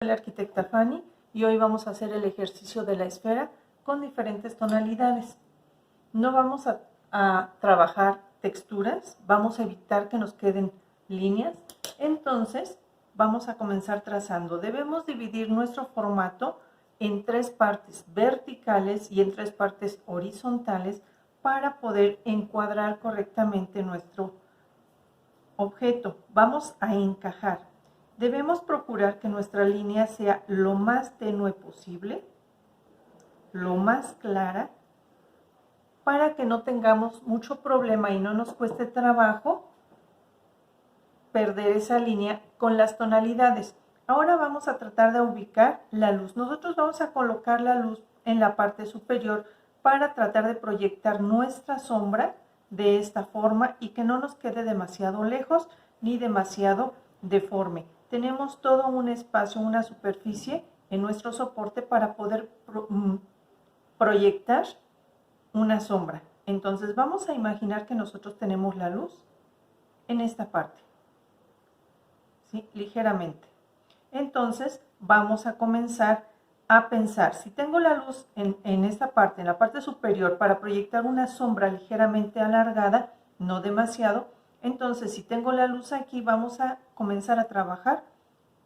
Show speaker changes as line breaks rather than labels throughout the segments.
Soy la arquitecta Fanny y hoy vamos a hacer el ejercicio de la esfera con diferentes tonalidades. No vamos a trabajar texturas, vamos a evitar que nos queden líneas. Entonces vamos a comenzar trazando. Debemos dividir nuestro formato en 3 partes verticales y en 3 partes horizontales para poder encuadrar correctamente nuestro objeto. Vamos a encajar. Debemos procurar que nuestra línea sea lo más tenue posible, lo más clara, para que no tengamos mucho problema y no nos cueste trabajo perder esa línea con las tonalidades. Ahora vamos a tratar de ubicar la luz. Nosotros vamos a colocar la luz en la parte superior para tratar de proyectar nuestra sombra de esta forma y que no nos quede demasiado lejos ni demasiado deforme. Tenemos todo un espacio, una superficie en nuestro soporte para poder proyectar una sombra. Entonces vamos a imaginar que nosotros tenemos la luz en esta parte, ¿sí? Ligeramente. Entonces vamos a comenzar a pensar, si tengo la luz en esta parte, en la parte superior, para proyectar una sombra ligeramente alargada, no demasiado, entonces si tengo la luz aquí, vamos a comenzar a trabajar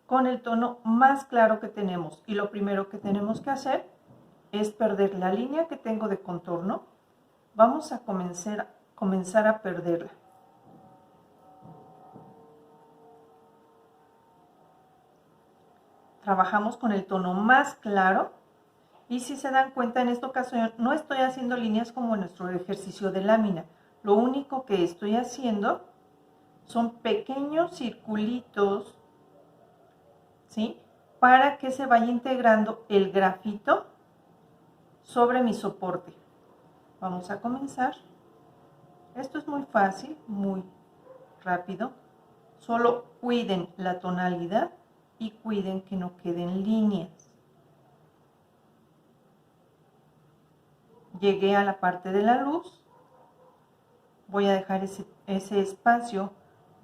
con el tono más claro que tenemos. Y lo primero que tenemos que hacer es perder la línea que tengo de contorno. Vamos a comenzar a perderla. Trabajamos con el tono más claro. Y si se dan cuenta, en esta ocasión no estoy haciendo líneas como en nuestro ejercicio de lámina. Lo único que estoy haciendo son pequeños circulitos, ¿sí? Para que se vaya integrando el grafito sobre mi soporte. Vamos a comenzar. Esto es muy fácil, muy rápido. Solo cuiden la tonalidad y cuiden que no queden líneas. Llegué a la parte de la luz, voy a dejar ese espacio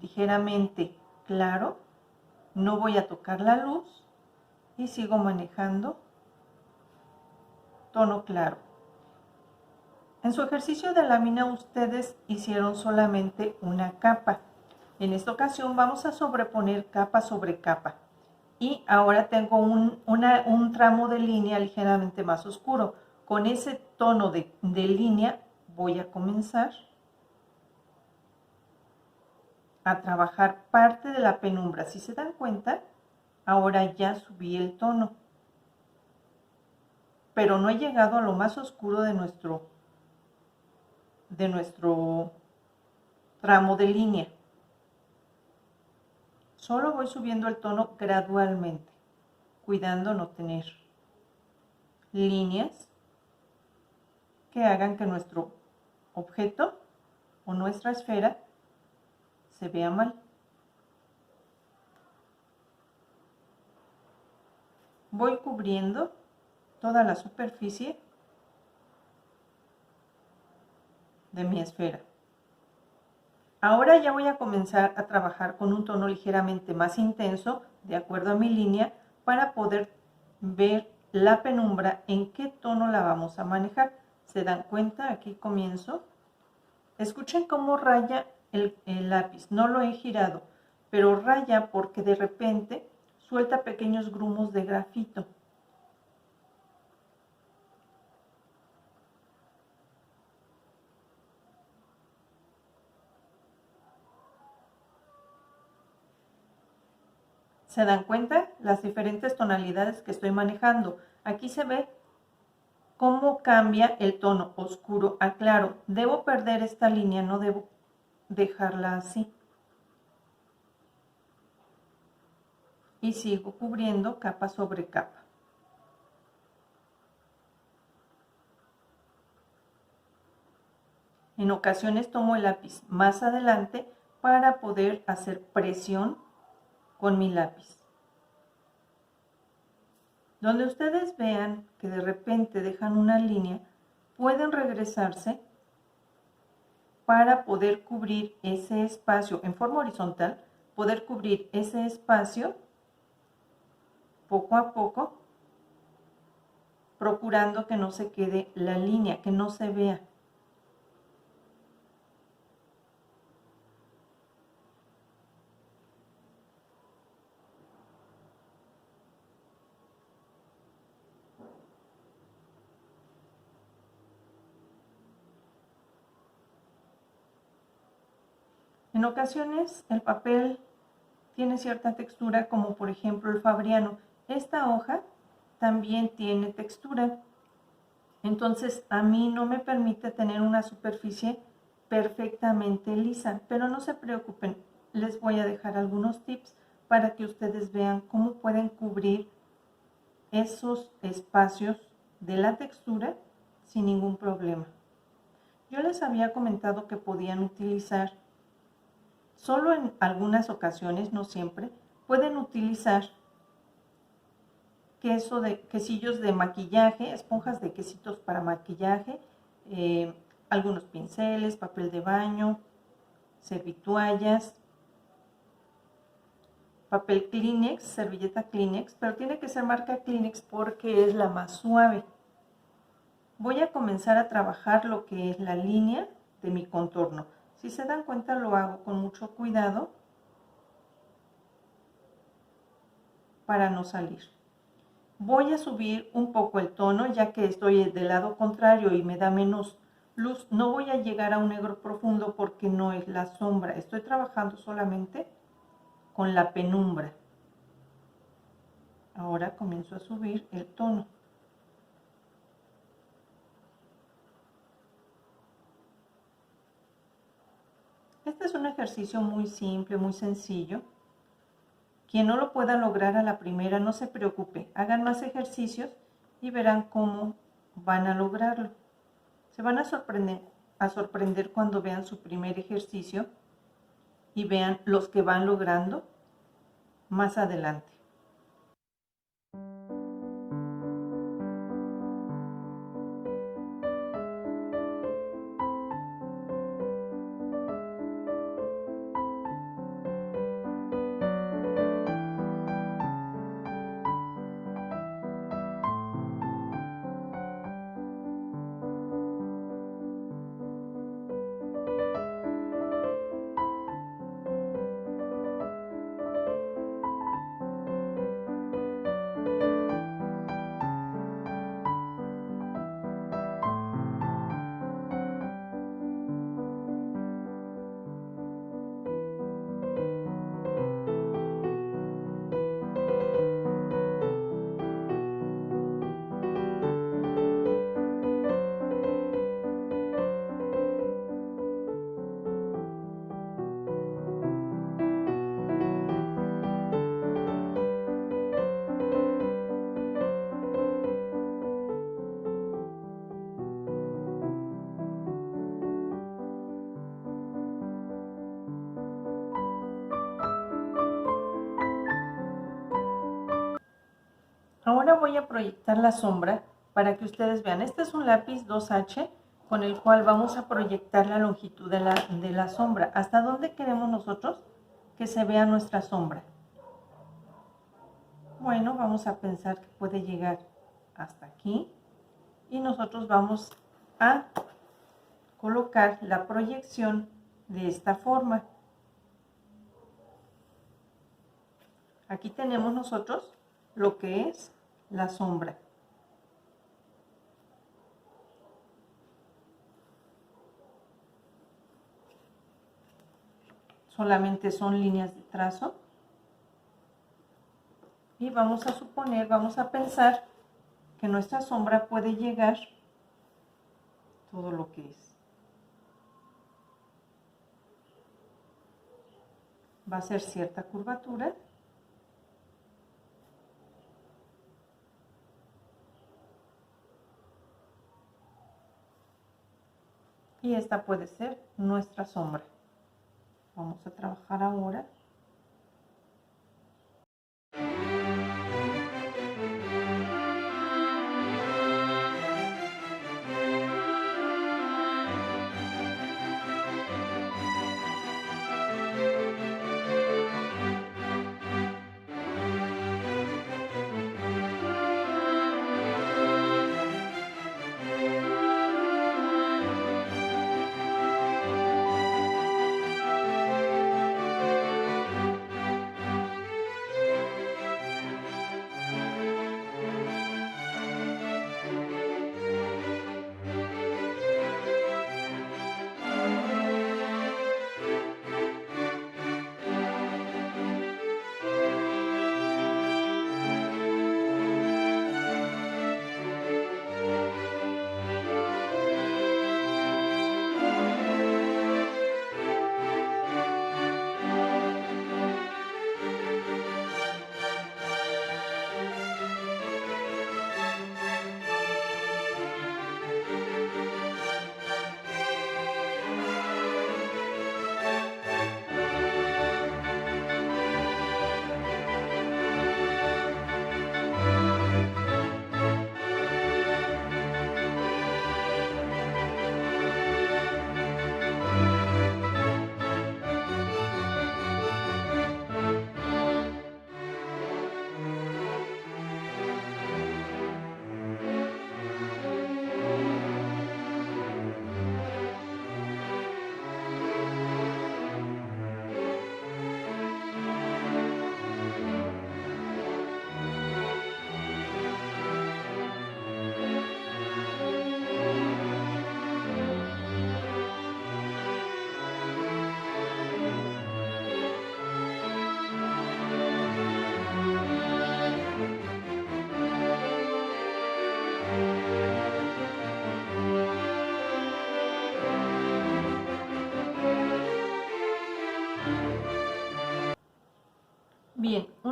ligeramente claro, no voy a tocar la luz y sigo manejando tono claro. En su ejercicio de lámina ustedes hicieron solamente una capa. En esta ocasión vamos a sobreponer capa sobre capa. Y ahora tengo un tramo de línea ligeramente más oscuro. Con ese tono de línea voy a comenzar a trabajar parte de la penumbra. Si se dan cuenta, ahora ya subí el tono, pero no he llegado a lo más oscuro de nuestro tramo de línea. Solo voy subiendo el tono gradualmente, cuidando no tener líneas que hagan que nuestro objeto o nuestra esfera se vea mal. Voy cubriendo toda la superficie de mi esfera. Ahora ya voy a comenzar a trabajar con un tono ligeramente más intenso, de acuerdo a mi línea, para poder ver la penumbra en qué tono la vamos a manejar. ¿Se dan cuenta? Aquí comienzo. Escuchen cómo raya el lápiz. No lo he girado, pero raya porque de repente suelta pequeños grumos de grafito. ¿Se dan cuenta? Las diferentes tonalidades que estoy manejando. Aquí se ve cómo cambia el tono oscuro a claro. Debo perder esta línea, no debo dejarla así. Y sigo cubriendo capa sobre capa. En ocasiones tomo el lápiz más adelante para poder hacer presión con mi lápiz. Donde ustedes vean que de repente dejan una línea, pueden regresarse para poder cubrir ese espacio en forma horizontal, poder cubrir ese espacio poco a poco, procurando que no se quede la línea, que no se vea. En ocasiones el papel tiene cierta textura, como por ejemplo el fabriano. Esta hoja también tiene textura, entonces a mí no me permite tener una superficie perfectamente lisa, pero no se preocupen, les voy a dejar algunos tips para que ustedes vean cómo pueden cubrir esos espacios de la textura sin ningún problema. Yo les había comentado que podían utilizar, solo en algunas ocasiones, no siempre, pueden utilizar quesillos de maquillaje, esponjas de quesitos para maquillaje, algunos pinceles, papel de baño, servitoallas, papel Kleenex, servilleta Kleenex, pero tiene que ser marca Kleenex porque es la más suave. Voy a comenzar a trabajar lo que es la línea de mi contorno. Si se dan cuenta, lo hago con mucho cuidado para no salir. Voy a subir un poco el tono, ya que estoy del lado contrario y me da menos luz. No voy a llegar a un negro profundo porque no es la sombra. Estoy trabajando solamente con la penumbra. Ahora comienzo a subir el tono. Este es un ejercicio muy simple, muy sencillo. Quien no lo pueda lograr a la primera, no se preocupe. Hagan más ejercicios y verán cómo van a lograrlo. Se van a sorprender cuando vean su primer ejercicio y vean los que van logrando más adelante. Ahora voy a proyectar la sombra para que ustedes vean. Este es un lápiz 2H con el cual vamos a proyectar la longitud de la sombra. ¿Hasta dónde queremos nosotros que se vea nuestra sombra? Bueno, vamos a pensar que puede llegar hasta aquí y nosotros vamos a colocar la proyección de esta forma. Aquí tenemos nosotros lo que es la sombra. Solamente son líneas de trazo. Y vamos a suponer, vamos a pensar que nuestra sombra puede llegar todo lo que es. Va a ser cierta curvatura. Y esta puede ser nuestra sombra. Vamos a trabajar ahora.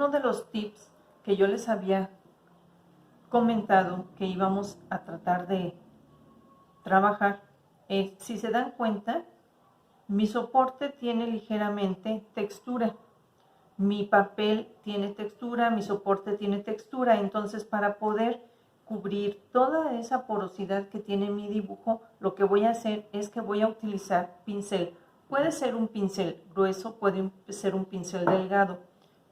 uno de los tips que yo les había comentado que íbamos a tratar de trabajar es, si se dan cuenta, mi soporte tiene ligeramente textura, mi papel tiene textura, mi soporte tiene textura, entonces para poder cubrir toda esa porosidad que tiene mi dibujo, lo que voy a hacer es que voy a utilizar pincel. Puede ser un pincel grueso, puede ser un pincel delgado.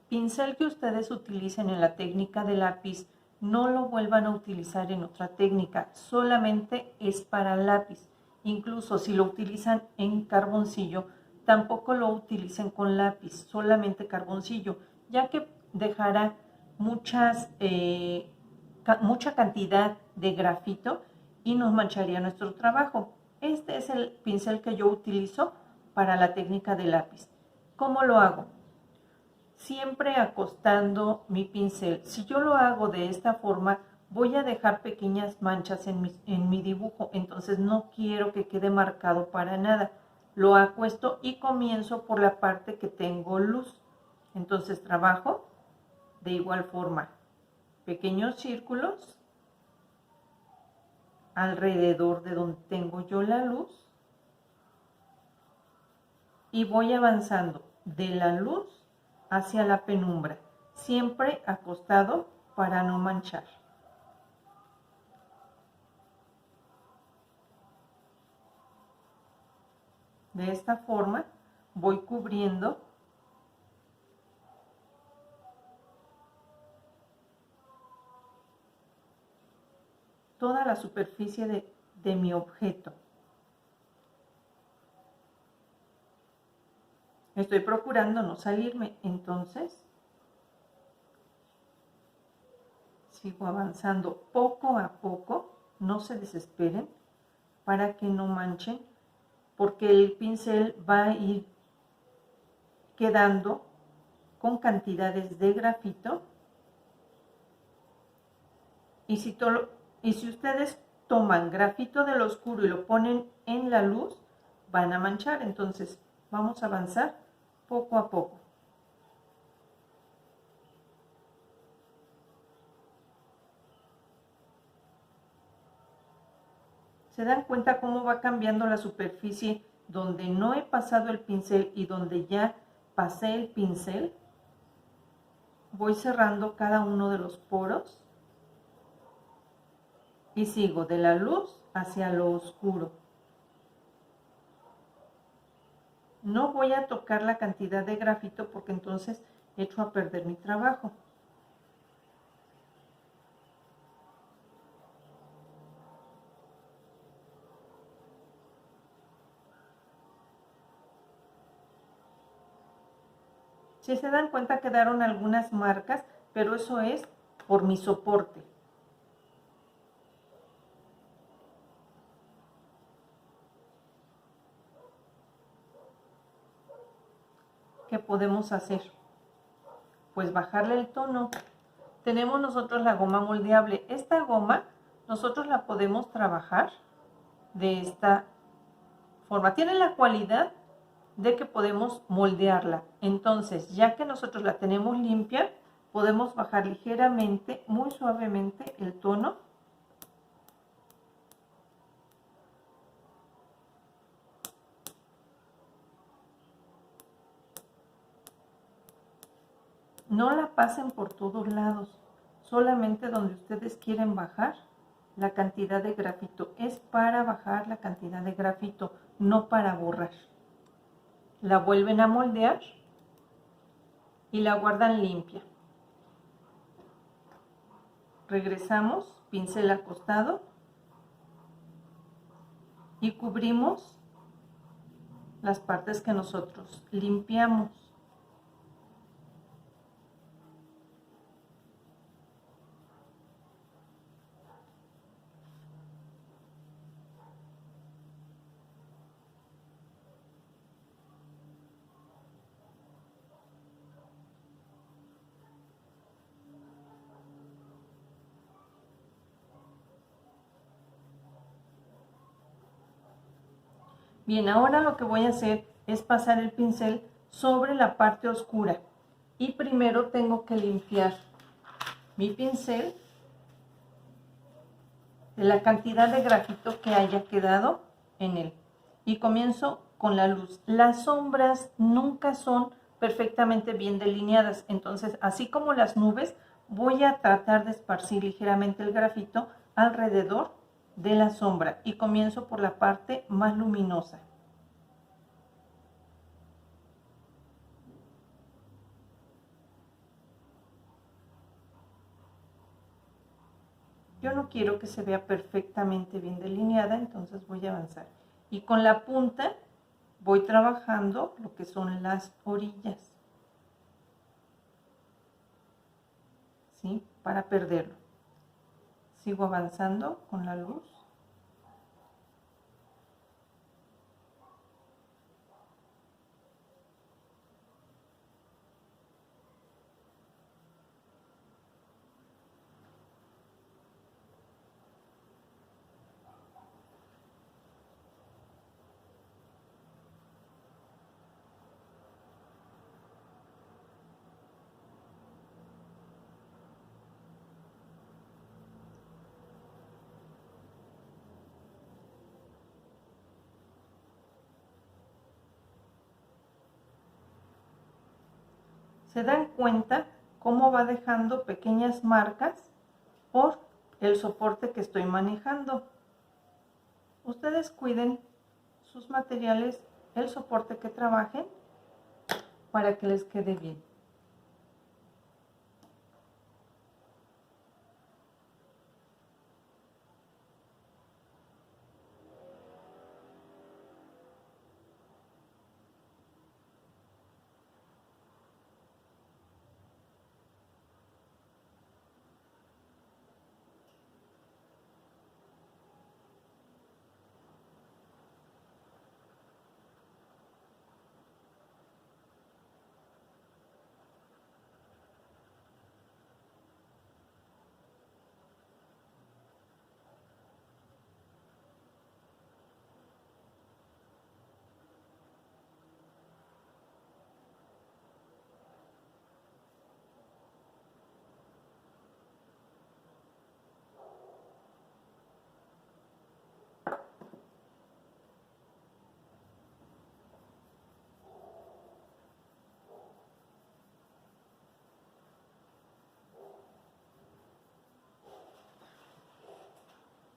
Pincel que ustedes utilicen en la técnica de lápiz, no lo vuelvan a utilizar en otra técnica, solamente es para lápiz. Incluso si lo utilizan en carboncillo, tampoco lo utilicen con lápiz, solamente carboncillo, ya que dejará mucha cantidad de grafito y nos mancharía nuestro trabajo. Este es el pincel que yo utilizo para la técnica de lápiz. ¿Cómo lo hago? Siempre acostando mi pincel. Si yo lo hago de esta forma, voy a dejar pequeñas manchas en mi dibujo, entonces no quiero que quede marcado para nada. Lo acuesto y comienzo por la parte que tengo luz. Entonces trabajo de igual forma, pequeños círculos alrededor de donde tengo yo la luz y voy avanzando de la luz hacia la penumbra, siempre acostado para no manchar. De esta forma voy cubriendo toda la superficie de mi objeto. Estoy procurando no salirme, entonces sigo avanzando poco a poco, no se desesperen para que no manchen, porque el pincel va a ir quedando con cantidades de grafito y si ustedes toman grafito del oscuro y lo ponen en la luz, van a manchar. Entonces vamos a avanzar poco a poco. ¿Se dan cuenta cómo va cambiando la superficie donde no he pasado el pincel y donde ya pasé el pincel? Voy cerrando cada uno de los poros y sigo de la luz hacia lo oscuro. No voy a tocar la cantidad de grafito porque entonces echo a perder mi trabajo. Si se dan cuenta, quedaron algunas marcas, pero eso es por mi soporte. ¿Qué podemos hacer? Pues bajarle el tono. Tenemos nosotros la goma moldeable. Esta goma nosotros la podemos trabajar de esta forma. Tiene la cualidad de que podemos moldearla. Entonces, ya que nosotros la tenemos limpia, podemos bajar ligeramente, muy suavemente el tono. No la pasen por todos lados, solamente donde ustedes quieren bajar la cantidad de grafito. Es para bajar la cantidad de grafito, no para borrar. La vuelven a moldear y la guardan limpia. Regresamos, pincel acostado y cubrimos las partes que nosotros limpiamos. Bien, ahora lo que voy a hacer es pasar el pincel sobre la parte oscura. Y primero tengo que limpiar mi pincel de la cantidad de grafito que haya quedado en él. Y comienzo con la luz. Las sombras nunca son perfectamente bien delineadas, entonces así como las nubes, voy a tratar de esparcir ligeramente el grafito alrededor de la sombra y comienzo por la parte más luminosa. Yo no quiero que se vea perfectamente bien delineada, entonces voy a avanzar. Y con la punta voy trabajando lo que son las orillas, ¿sí? Para perderlo. Sigo avanzando con la luz. ¿Se dan cuenta cómo va dejando pequeñas marcas por el soporte que estoy manejando? Ustedes cuiden sus materiales, el soporte que trabajen, para que les quede bien.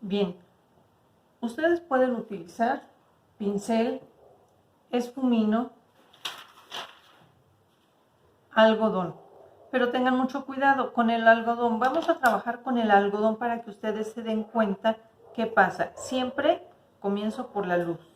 Bien, ustedes pueden utilizar pincel, esfumino, algodón, pero tengan mucho cuidado con el algodón. Vamos a trabajar con el algodón para que ustedes se den cuenta qué pasa. Siempre comienzo por la luz.